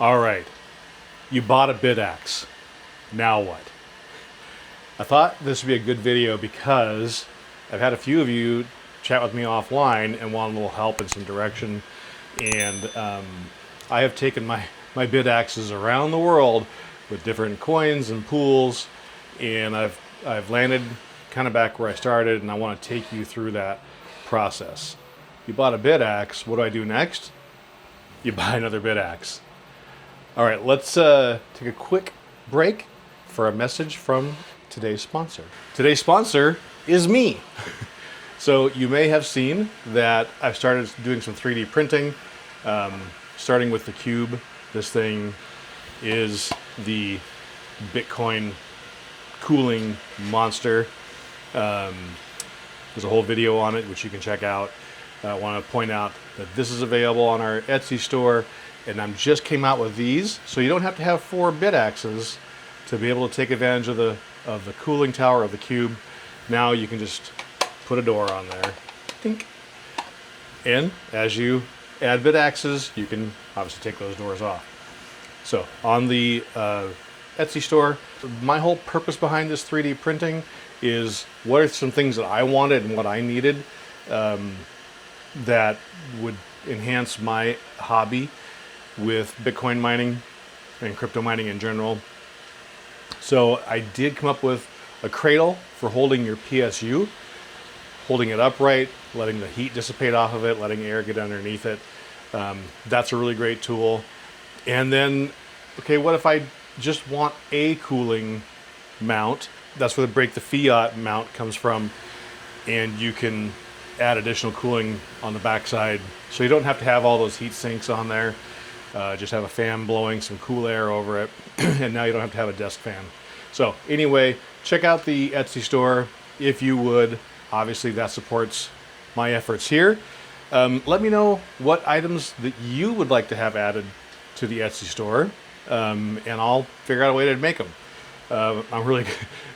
All right, you bought a Bitaxe. Now what? I thought this would be a good video because I've had a few of you chat with me offline and want a little help and some direction. And I have taken my Bitaxes around the world with different coins and pools, and I've landed kind of back where I started, and I want to take you through that process. You bought a Bitaxe. What do I do next? You buy another Bitaxe. All right, let's take a quick break for a message from today's sponsor. Today's sponsor is me. So you may have seen that I've started doing some 3D printing, starting with the cube. This thing is the Bitcoin cooling monster. There's a whole video on it, which you can check out. I want to point out that this is available on our Etsy store, and I just came out with these, so you don't have to have 4 Bitaxes to be able to take advantage of the cooling tower of the cube. Now you can just put a door on there. Tink. And as you add Bitaxes, you can obviously take those doors off. So on the Etsy store, my whole purpose behind this 3D printing is what are some things that I wanted and what I needed that would enhance my hobby with Bitcoin mining and crypto mining in general. So I did come up with a cradle for holding your PSU, holding it upright, letting the heat dissipate off of it, letting air get underneath it. That's a really great tool. And then, okay, what if I just want a cooling mount? That's where the break the fiat mount comes from. And you can add additional cooling on the backside. So you don't have to have all those heat sinks on there. Just have a fan blowing some cool air over it. And now you don't have to have a desk fan. So anyway, check out the Etsy store if you would. Obviously that supports my efforts here. Let me know what items that you would like to have added to the Etsy store, and I'll figure out a way to make them. I'm really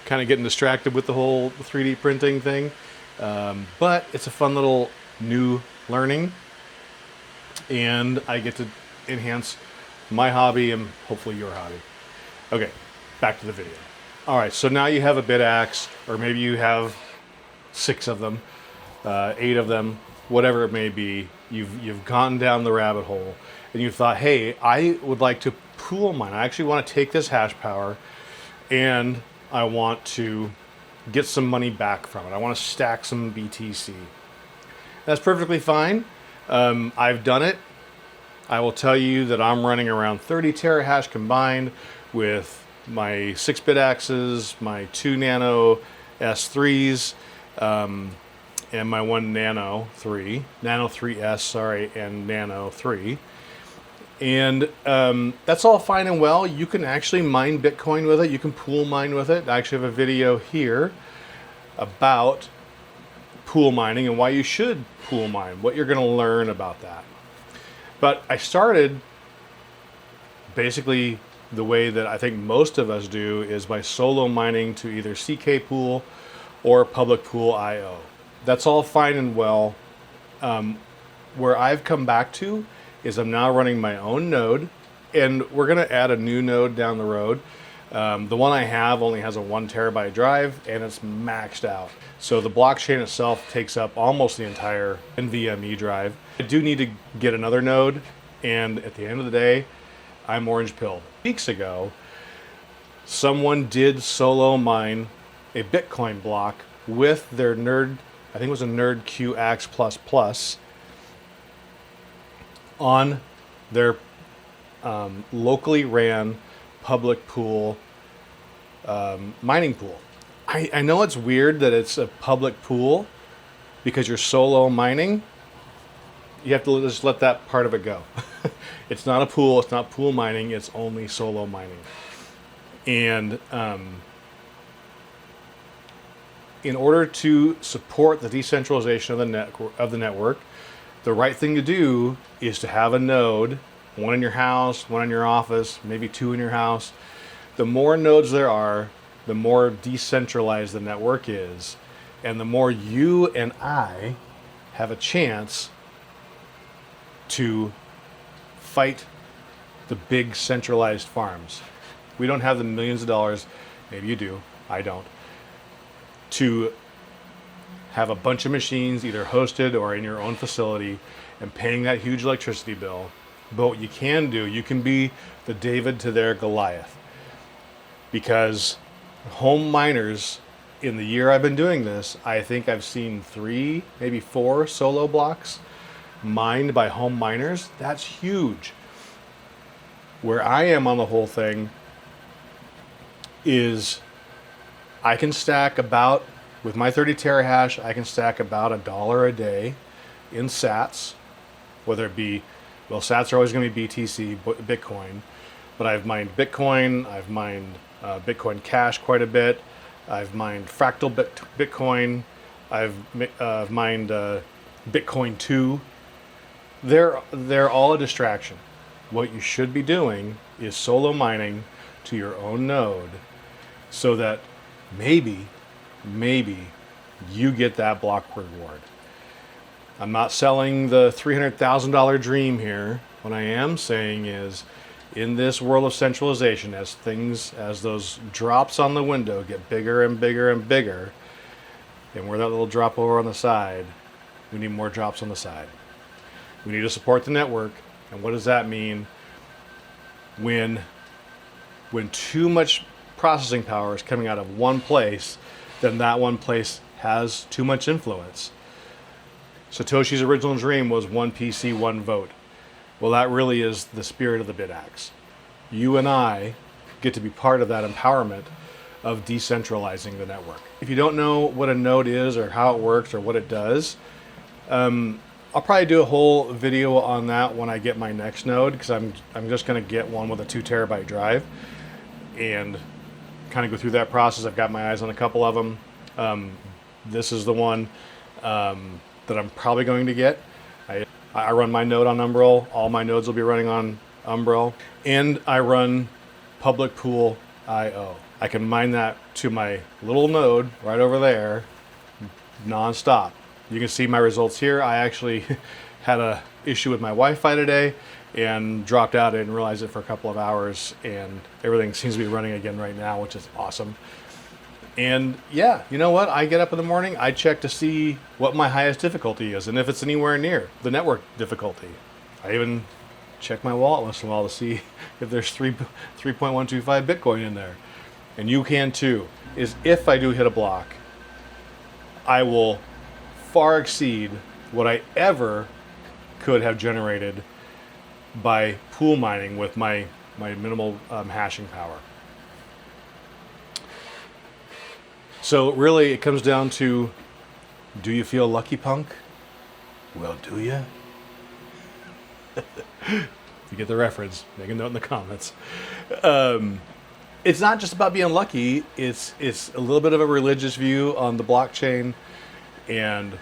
kind of getting distracted with the whole 3D printing thing, but it's a fun little new learning, and I get to enhance my hobby and hopefully your hobby. Okay, back to the video. All right, so now you have a Bitaxe, or maybe you have 6 of them, 8 of them, whatever it may be. You've gone down the rabbit hole and you thought, hey, I would like to pool mine. I actually want to take this hash power and I want to get some money back from it. I want to stack some BTC. That's perfectly fine. I've done it. I will tell you that I'm running around 30 terahash combined with my 6 Bitaxes, my 2 Nano S3s, and my 1 Nano 3S, sorry, and Nano 3. And that's all fine and well. You can actually mine Bitcoin with it. You can pool mine with it. I actually have a video here about pool mining and why you should pool mine, what you're going to learn about that. But I started basically the way that I think most of us do is by solo mining to either CK Pool or Public Pool IO. That's all fine and well. Where I've come back to is I'm now running my own node, and we're going to add a new node down the road. The one I have only has a 1 terabyte drive, and it's maxed out. So the blockchain itself takes up almost the entire NVMe drive. I do need to get another node, and at the end of the day, I'm orange pilled. Weeks ago, someone did solo mine a Bitcoin block with their Nerd, I think it was a Nerd QX++, on their locally ran public pool mining pool. I know it's weird that it's a public pool because you're solo mining. You have to just let that part of it go. It's not a pool, it's not pool mining, it's only solo mining. And in order to support the decentralization of the network, the right thing to do is to have a node, one in your house, one in your office, maybe 2 in your house. The more nodes there are, the more decentralized the network is, and the more you and I have a chance to fight the big centralized farms. We don't have the millions of dollars, maybe you do, I don't, to have a bunch of machines either hosted or in your own facility and paying that huge electricity bill. But what you can do, you can be the David to their Goliath. Because home miners, in the year I've been doing this, I think I've seen 3, maybe 4 solo blocks mined by home miners. That's huge. Where I am on the whole thing is I can stack about, with my 30 terahash, I can stack about $1 a day in sats, whether it be, well, sats are always going to be BTC, Bitcoin, but I've mined Bitcoin, I've mined Bitcoin Cash quite a bit, I've mined fractal Bitcoin, I've mined Bitcoin 2. They're all a distraction. What you should be doing is solo mining to your own node so that maybe you get that block reward. I'm not selling the $300,000 dream here. What I am saying is, in this world of centralization, as those drops on the window get bigger and bigger and bigger, and we're that little drop over on the side, we need more drops on the side. We need to support the network. And what does that mean? When too much processing power is coming out of one place, then that one place has too much influence. Satoshi's original dream was one PC, one vote. Well, that really is the spirit of the Bitaxe. You and I get to be part of that empowerment of decentralizing the network. If you don't know what a node is or how it works or what it does, I'll probably do a whole video on that when I get my next node, because I'm just going to get one with a 2 terabyte drive and kind of go through that process. I've got my eyes on a couple of them. This is the one that I'm probably going to get. I run my node on Umbrel. All my nodes will be running on Umbrel. And I run public pool IO. I can mine that to my little node right over there nonstop. You can see my results here. I actually had a issue with my Wi-Fi today and dropped out. I didn't realize it for a couple of hours, and everything seems to be running again right now, which is awesome. And yeah, you know what? I get up in the morning, I check to see what my highest difficulty is and if it's anywhere near the network difficulty. I even check my wallet once in a while to see if there's 3.125 Bitcoin in there. And you can too. Is if I do hit a block, I will far exceed what I ever could have generated by pool mining with my minimal hashing power. So really, it comes down to, do you feel lucky, punk? Well, do you? If you get the reference, make a note in the comments. It's not just about being lucky. It's a little bit of a religious view on the blockchain, and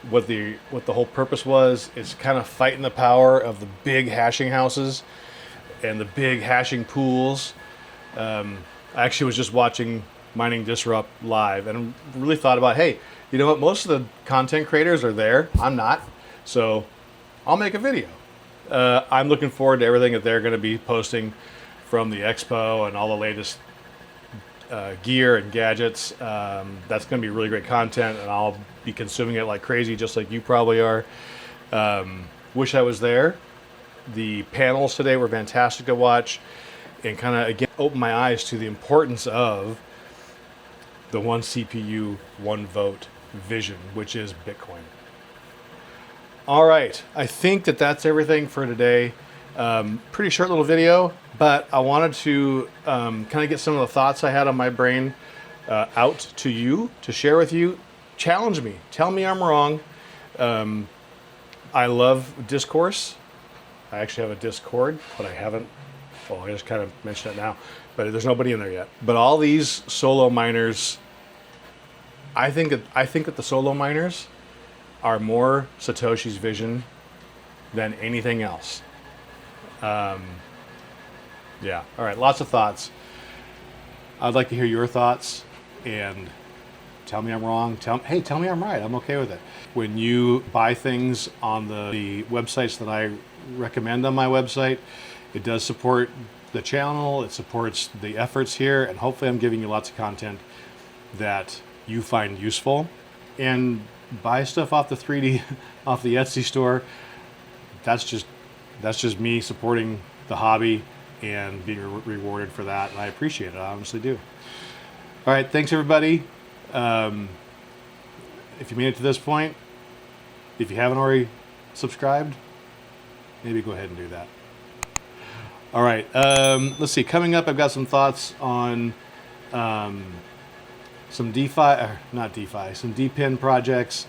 what the whole purpose was is kind of fighting the power of the big hashing houses and the big hashing pools. I actually was just watching Mining Disrupt live and really thought about, hey, you know what? Most of the content creators are there. I'm not. So I'll make a video. I'm looking forward to everything that they're going to be posting from the expo and all the latest gear and gadgets. That's going to be really great content, and I'll be consuming it like crazy, just like you probably are. Wish I was there. The panels today were fantastic to watch, and kind of, again, open my eyes to the importance of the one CPU, one vote vision, which is Bitcoin. All right, I think that's everything for today. Pretty short little video, but I wanted to kind of get some of the thoughts I had on my brain out to you, to share with you. Challenge me. Tell me I'm wrong. I love discourse. I actually have a Discord, but I haven't. Well, I just kind of mentioned it now, but there's nobody in there yet. But all these solo miners, I think that the solo miners are more Satoshi's vision than anything else. Yeah. All right. Lots of thoughts. I'd like to hear your thoughts, and tell me I'm wrong. Tell me I'm right. I'm okay with it. When you buy things on the websites that I recommend on my website. It does support the channel, it supports the efforts here, and hopefully I'm giving you lots of content that you find useful. And buy stuff off the 3D, off the Etsy store. That's just me supporting the hobby and being rewarded for that, and I appreciate it. I honestly do. All right, thanks everybody. If you made it to this point, if you haven't already subscribed, maybe go ahead and do that. All right, let's see. Coming up, I've got some thoughts on some some DPIN projects,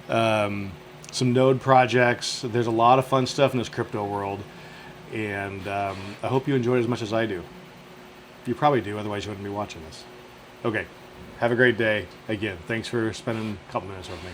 some node projects. There's a lot of fun stuff in this crypto world, and I hope you enjoy it as much as I do. You probably do, otherwise you wouldn't be watching this. Okay, have a great day. Again, thanks for spending a couple minutes with me.